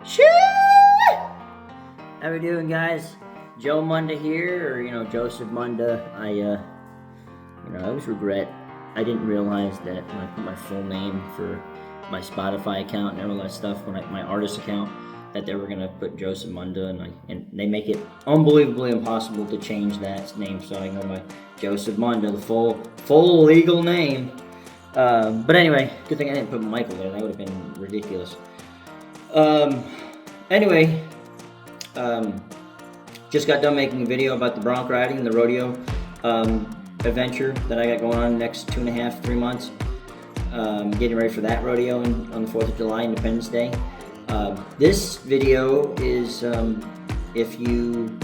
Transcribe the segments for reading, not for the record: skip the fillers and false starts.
Shit! How we doing, guys? Joe Munda here, or Joseph Munda. I always regret I didn't realize that when I put my full name for my Spotify account and all that stuff, my artist account, that they were gonna put Joseph Munda, and they make it unbelievably impossible to change that name. So I go by Joseph Munda, the full legal name. But anyway, good thing I didn't put Michael there. That would have been ridiculous. Anyway, just got done making a video about the bronc riding and the rodeo adventure that I got going on the next 2.5, 3 months. Getting ready for that rodeo on the 4th of July, Independence Day. This video is if you...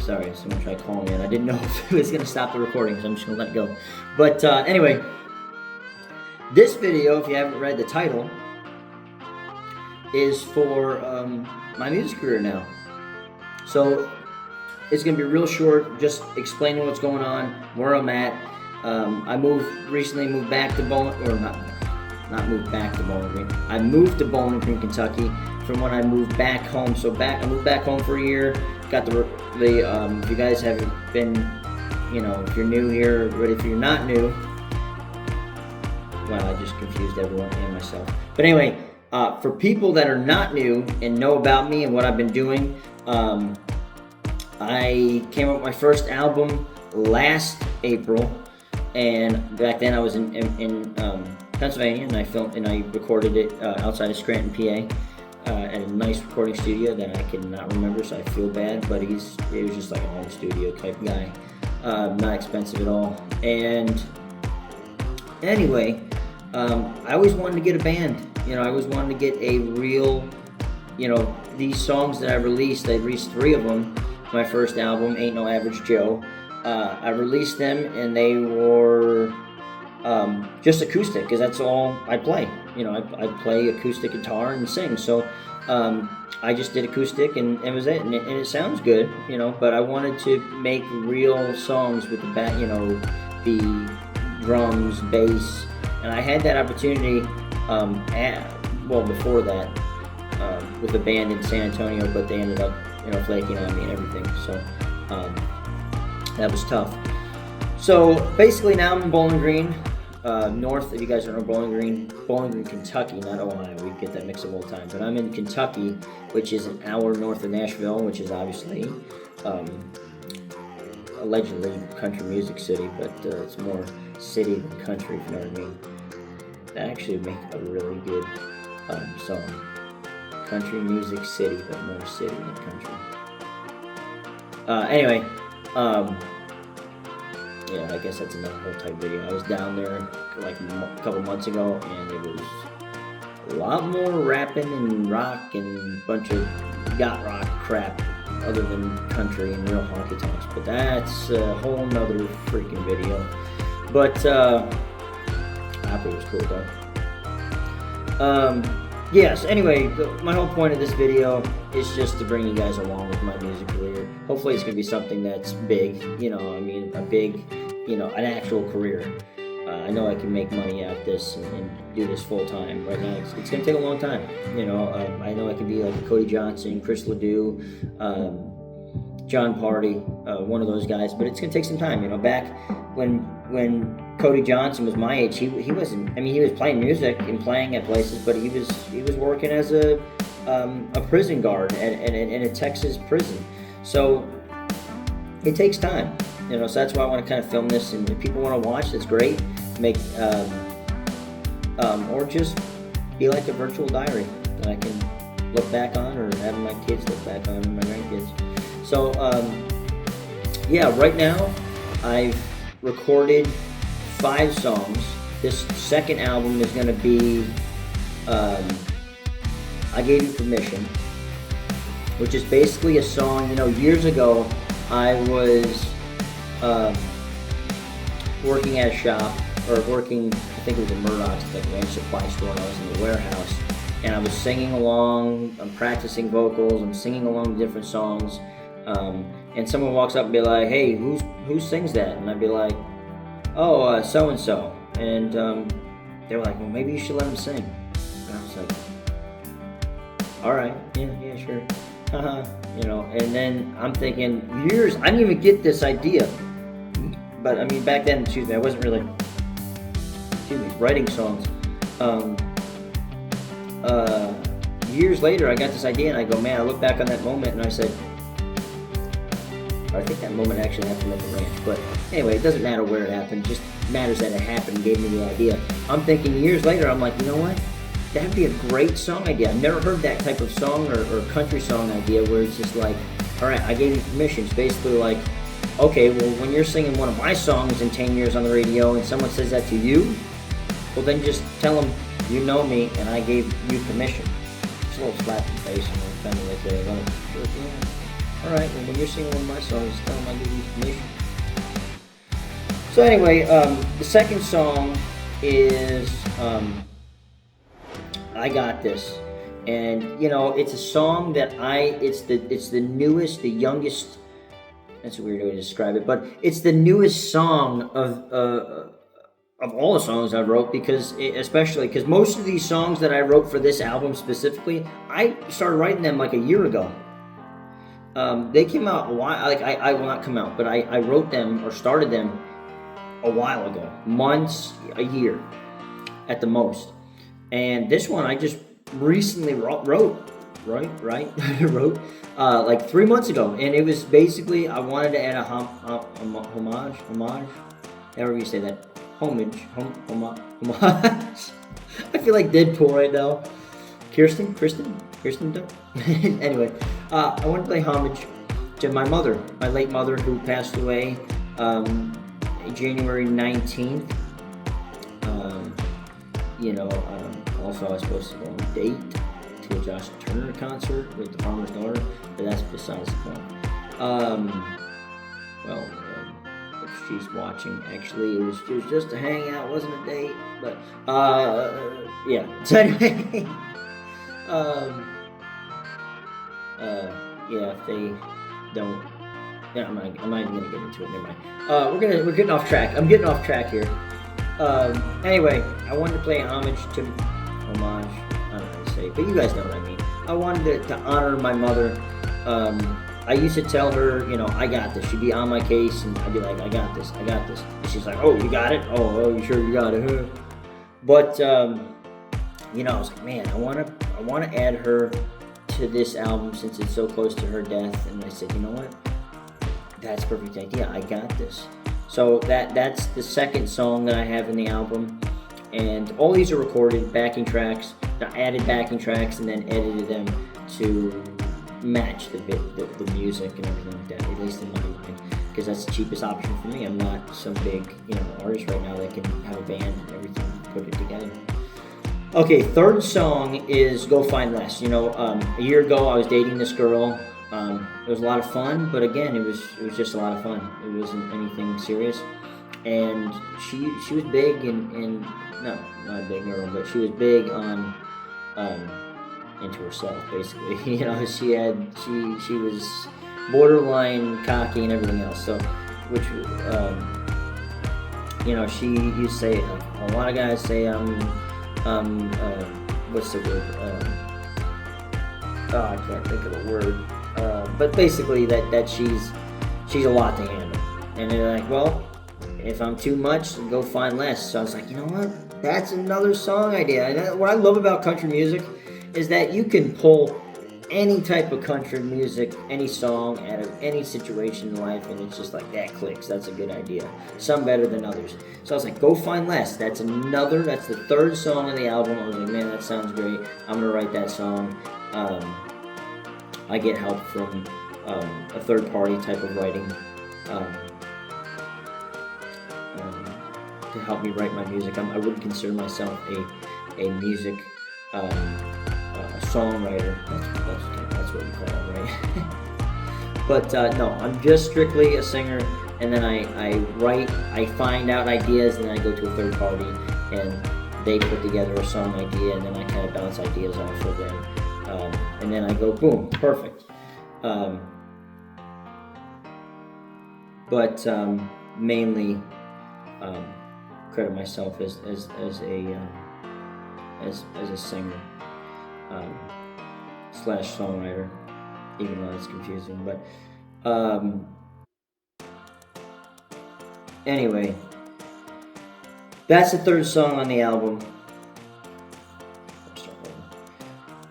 Sorry, someone tried calling me and I didn't know if it was going to stop the recording, so I'm just going to let it go. But anyway, this video, if you haven't read the title, is for my music career now. So it's going to be real short, just explaining what's going on, where I'm at. I recently moved back to Bowling Green. I moved to Bowling Green, Kentucky from when I moved back home. So I moved back home for a year. Got the if you guys haven't been, if you're new here, but if you're not new, well, I just confused everyone and myself. But anyway, for people that are not new and know about me and what I've been doing, I came up with my first album last April, and back then I was in Pennsylvania, and I recorded it outside of Scranton, PA. At a nice recording studio that I cannot remember, so I feel bad, but he was just like a home studio type guy, not expensive at all. And anyway, I always wanted to get a band. I always wanted to get a real, these songs that I released 3 of them. My first album, Ain't No Average Joe. I released them, and they were just acoustic, because that's all I play. I play acoustic guitar and sing. So I just did acoustic, and it was it. And it sounds good, but I wanted to make real songs with the drums, bass. And I had that opportunity before that with a band in San Antonio, but they ended up flaking on me and everything. So that was tough. So basically now I'm in Bowling Green. North, if you guys don't know Bowling Green, Kentucky, not Ohio. We get that mixed up all the time. But I'm in Kentucky, which is an hour north of Nashville, which is obviously allegedly country music city, but it's more city than country, if you know what I mean. That actually would make a really good song. Country music city, but more city than country. Anyway, yeah, I guess that's another whole type video. I was down there like a couple months ago, and it was a lot more rapping and rock and a bunch of yacht rock crap other than country and real honky tonks. But that's a whole nother freaking video. But I thought it was cool though. Yes, anyway, my whole point of this video is just to bring you guys along with my music career. Hopefully it's going to be something that's big, an actual career. I know I can make money out of this and do this full time. Right now, it's going to take a long time. I know I can be like a Cody Johnson, Chris Ledoux, John Party, one of those guys, but it's going to take some time. Back when Cody Johnson was my age, he wasn't. He was playing music and playing at places, but he was working as a prison guard in a Texas prison. So it takes time, So that's why I want to kind of film this, and if people want to watch, that's great. Make or just be like a virtual diary that I can look back on, or have my kids look back on, or my grandkids. So yeah, right now I've recorded 5 songs. This second album is going to be I Gave You Permission, which is basically a song. Years ago I was working at a shop, or I think it was in Murdoch's, like a range supply store, and I was in the warehouse, and I was singing along. I'm practicing vocals, I'm singing along to different songs, and someone walks up and be like, "Hey, who sings that?" And I'd be like, "Oh, so and so." And they were like, "Well, maybe you should let him sing." And I was like, all right, yeah, sure. And then I'm thinking, years, I didn't even get this idea. But I mean, back then, I wasn't really, writing songs. Um, Years later, I got this idea, and I go, man, I look back on that moment, and I said, I think that moment actually happened at the ranch. But anyway, it doesn't matter where it happened, it just matters that it happened and gave me the idea. I'm thinking years later, I'm like, you know what? That'd be a great song idea. I've never heard that type of song or country song idea where it's just like, all right, I gave you permission. It's basically like, okay, well, when you're singing one of my songs in 10 years on the radio and someone says that to you, well, then just tell them you know me and I gave you permission. Just a little slap in the face and kind of like, all right, well, when you're singing one of my songs, just tell them I gave you permission. So anyway, the second song is I Got This. And, it's a song that it's the newest, the youngest, that's a weird way to describe it, but it's the newest song of all the songs I wrote, especially because most of these songs that I wrote for this album specifically, I started writing them like a year ago. They came out a while, like I will not come out, but I wrote them or started them a while ago, months, a year at the most. And this one I just recently wrote like 3 months ago, and it was basically I wanted to add a homage, however you say that, homage. I feel like Deadpool right now. Kirsten. Anyway, I wanted to play homage to my mother, my late mother, who passed away January 19th. Also I was supposed to go on a date to a Josh Turner concert with the Farmer's Daughter, but that's besides the point. If she's watching, actually, it was just a hangout, wasn't a date, but, yeah. So anyway, if they don't, I'm not even gonna get into it, never mind. We're getting off track. I'm getting off track here. Anyway, I wanted to play homage to, I don't know how to say it, but you guys know what I mean. I wanted to honor my mother. I used to tell her, I got this. She'd be on my case, and I'd be like, I got this. And she's like, oh, you got it? Oh, you sure you got it? Huh? But, I was like, man, I want to add her to this album since it's so close to her death. And I said, you know what? That's a perfect idea. I got this. So that's the second song that I have in the album. And all these are recorded, backing tracks. I added backing tracks and then edited them to match the music and everything like that, at least in my mind, because that's the cheapest option for me. I'm not some big artist right now that can have a band and everything, put it together. Okay, third song is Go Find Les. A year ago I was dating this girl. It was a lot of fun, but again, it was just a lot of fun. It wasn't anything serious, and she was big and not a big girl, but she was big on into herself, basically. She was borderline cocky and everything else. So, which she used to say, like, a lot of guys say what's the word? I can't think of the word. But basically that she's a lot to handle. And they're like, well, if I'm too much, then go find less. So I was like, you know what? That's another song idea. And what I love about country music is that you can pull any type of country music, any song out of any situation in life, and it's just like, that clicks. That's a good idea. Some better than others. So I was like, Go Find Les. That's the third song on the album. I was like, man, that sounds great. I'm going to write that song. I get help from a third party type of writing to help me write my music. I wouldn't consider myself a music a songwriter. That's what you call it, right? But no, I'm just strictly a singer, and then I write, I find out ideas, and then I go to a third party, and they put together a song idea, and then I kind of bounce ideas off of them. And then I go, boom, perfect. But mainly credit myself as a as a singer slash songwriter, even though it's confusing. But anyway, that's the third song on the album.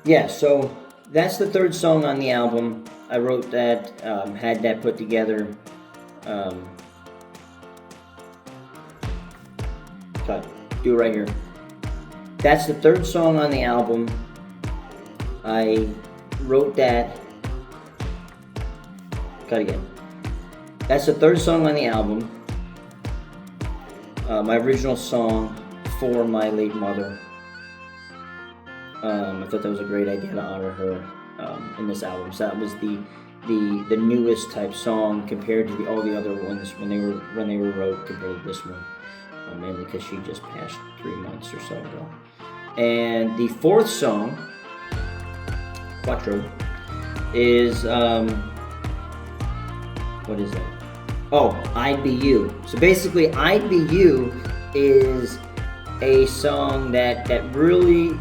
Yeah, so that's the third song on the album. I wrote that, had that put together. Do it right here. That's the third song on the album. I wrote that. Cut again. That's the third song on the album. My original song for my late mother. I thought that was a great idea to honor her in this album. So that was the newest type song compared to all the other ones when they were wrote compared to this one. Mainly because she just passed 3 months or so ago. And the fourth song, Quattro, is what is that? Oh, I'd Be You. So basically, I'd Be You is a song that really,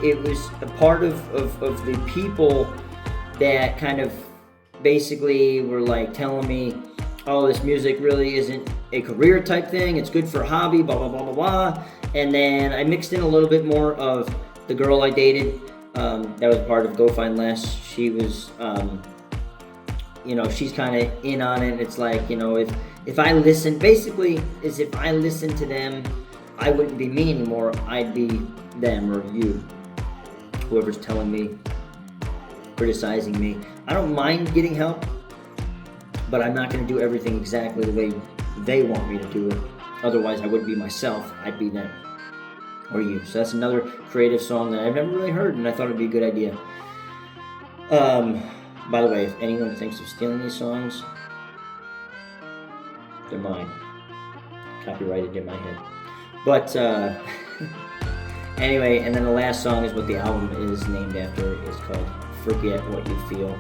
it was a part of the people that kind of basically were like telling me, oh, this music really isn't a career type thing, it's good for a hobby, blah, blah, blah, blah, blah. And then I mixed in a little bit more of the girl I dated, that was part of Go Find Less. She was, she's kind of in on it. It's like, if I listen, basically, is if I listen to them, I wouldn't be me anymore, I'd be them or you, whoever's telling me, criticizing me. I don't mind getting help, but I'm not going to do everything exactly the way they want me to do it. Otherwise, I wouldn't be myself, I'd be them or you. So that's another creative song that I've never really heard, and I thought it'd be a good idea. By the way, if anyone thinks of stealing these songs, they're mine. Copyrighted in my head. But anyway, and then the last song is what the album is named after. It's called Forget What You Feel.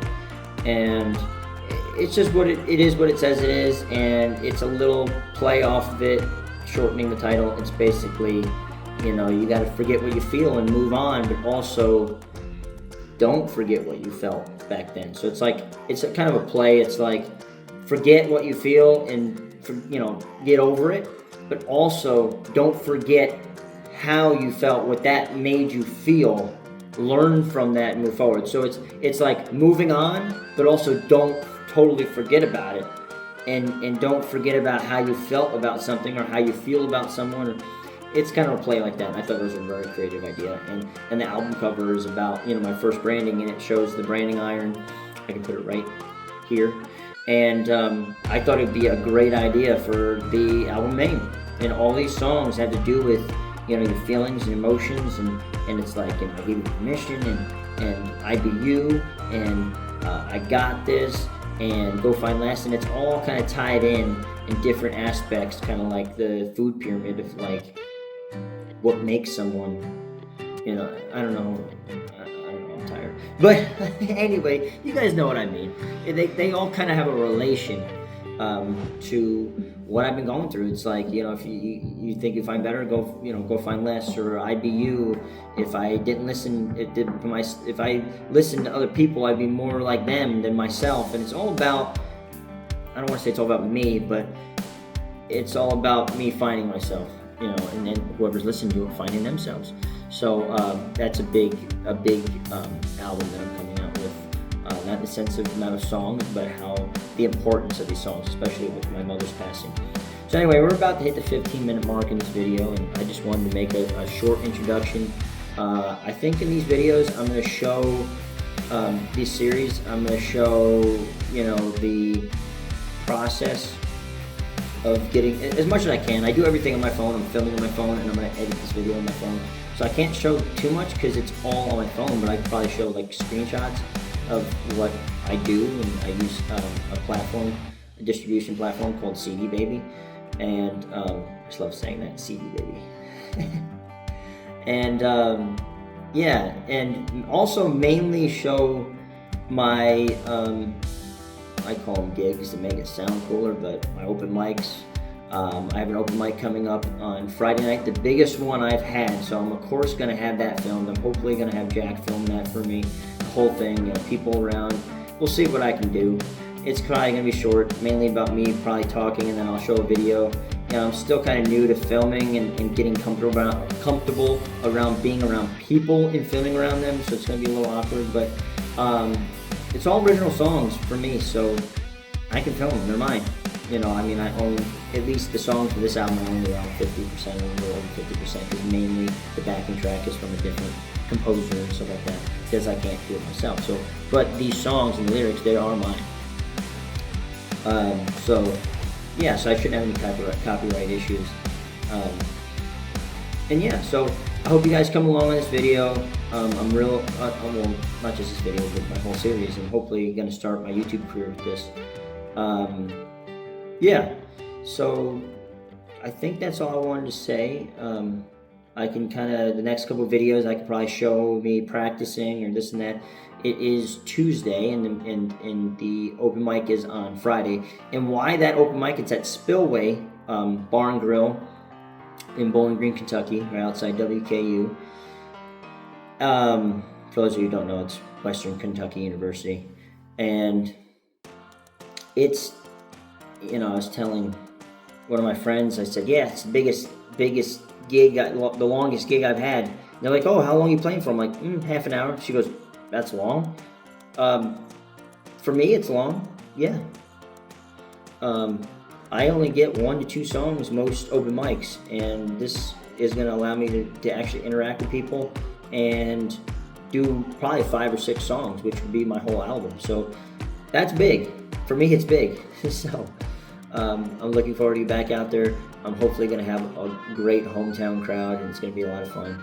And it's just what it is, what it says it is, and it's a little play off of it, shortening the title. It's basically, you got to forget what you feel and move on, but also don't forget what you felt back then. So it's like, it's a kind of a play. It's like, forget what you feel and, get over it, but also don't forget how you felt, what that made you feel. Learn from that and move forward. So it's like moving on, but also don't totally forget about it, and don't forget about how you felt about something or how you feel about someone. It's kind of a play like that. And I thought it was a very creative idea. And the album cover is about my first branding, and it shows the branding iron. I can put it right here. And I thought it'd be a great idea for the album name. And all these songs had to do with your feelings and emotions, and it's like I gave you permission, and I Be You, and I Got This, and Go Find Less, and it's all kind of tied in different aspects, kind of like the food pyramid of like what makes someone, I don't know, I'm tired. But anyway, you guys know what I mean. They all kind of have a relation to what I've been going through. It's like, if you think you find better, go find less, or I'd Be You. If I didn't listen, if I listened to other people, I'd be more like them than myself. And it's all about, I don't want to say it's all about me, but it's all about me finding myself, and then whoever's listening to it finding themselves. So that's a big album that I'm coming out with. Not in the sense of amount of songs, but how the importance of these songs, especially with my mother's passing. So anyway, we're about to hit the 15-minute mark in this video, and I just wanted to make a short introduction. I think in these videos, I'm going to show these series. I'm going to show the process of getting as much as I can. I do everything on my phone. I'm filming on my phone, and I'm going to edit this video on my phone. So I can't show too much because it's all on my phone, but I could probably show like screenshots of what I do, and I use a distribution platform called CD Baby, and I just love saying that, CD Baby. And and also mainly show my I call them gigs to make it sound cooler, but my open mics, I have an open mic coming up on Friday night, the biggest one I've had. So I'm of course going to have that filmed. I'm hopefully going to have Jack film that for me, the whole thing, people around. We'll see what I can do. It's probably going to be short, mainly about me probably talking, and then I'll show a video. I'm still kind of new to filming and getting comfortable around being around people and filming around them, so it's going to be a little awkward, but it's all original songs for me, so I can film them. They're mine. I own at least the songs for this album. I own around 50%, or a little over 50%, because mainly the backing track is from a different composer and stuff like that, because I can't do it myself. So, but these songs and the lyrics, they are mine. So I shouldn't have any copyright issues. So I hope you guys come along in this video. I'm real, well, not just this video, but my whole series, and hopefully going to start my YouTube career with this. So I think that's all I wanted to say. I can the next couple of videos, I could probably show me practicing or this and that. It is Tuesday, and the open mic is on Friday. And why that open mic? It's at Spillway Bar and Grill in Bowling Green, Kentucky, right outside WKU. For those of you who don't know, it's Western Kentucky University. And it's, I was telling one of my friends, I said, yeah, it's the biggest gig, the longest gig I've had. And they're like, oh, how long are you playing for? I'm like, half an hour. She goes, that's long? For me, it's long, yeah. I only get 1 to 2 songs most open mics, and this is going to allow me to actually interact with people and do probably 5 or 6 songs, which would be my whole album. So that's big. For me, it's big. So I'm looking forward to be back out there. I'm hopefully going to have a great hometown crowd, and it's going to be a lot of fun.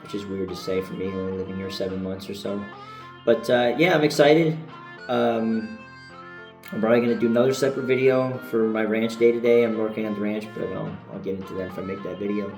Which is weird to say for me, only living here 7 months or so. But I'm excited. I'm probably going to do another separate video for my ranch day today. I'm working on the ranch, but I'll get into that if I make that video.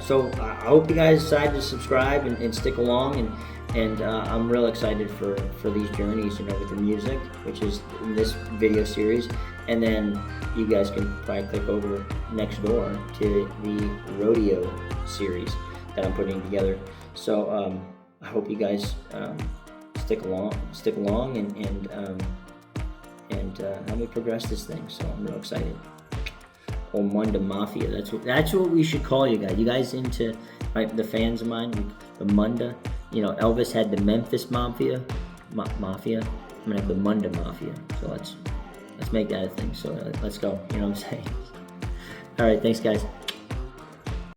So I hope you guys decide to subscribe and stick along, and I'm real excited for these journeys, with the music, which is in this video series. And then you guys can probably click over next door to the rodeo series that I'm putting together. So I hope you guys stick along and help me progress this thing. So I'm real excited. Or Munda Mafia. That's what we should call you guys. You guys into the fans of mine, the Munda. Elvis had the Memphis Mafia. Mafia. I'm gonna have the Munda Mafia. So let's make that a thing. So let's go. You know what I'm saying? All right. Thanks, guys.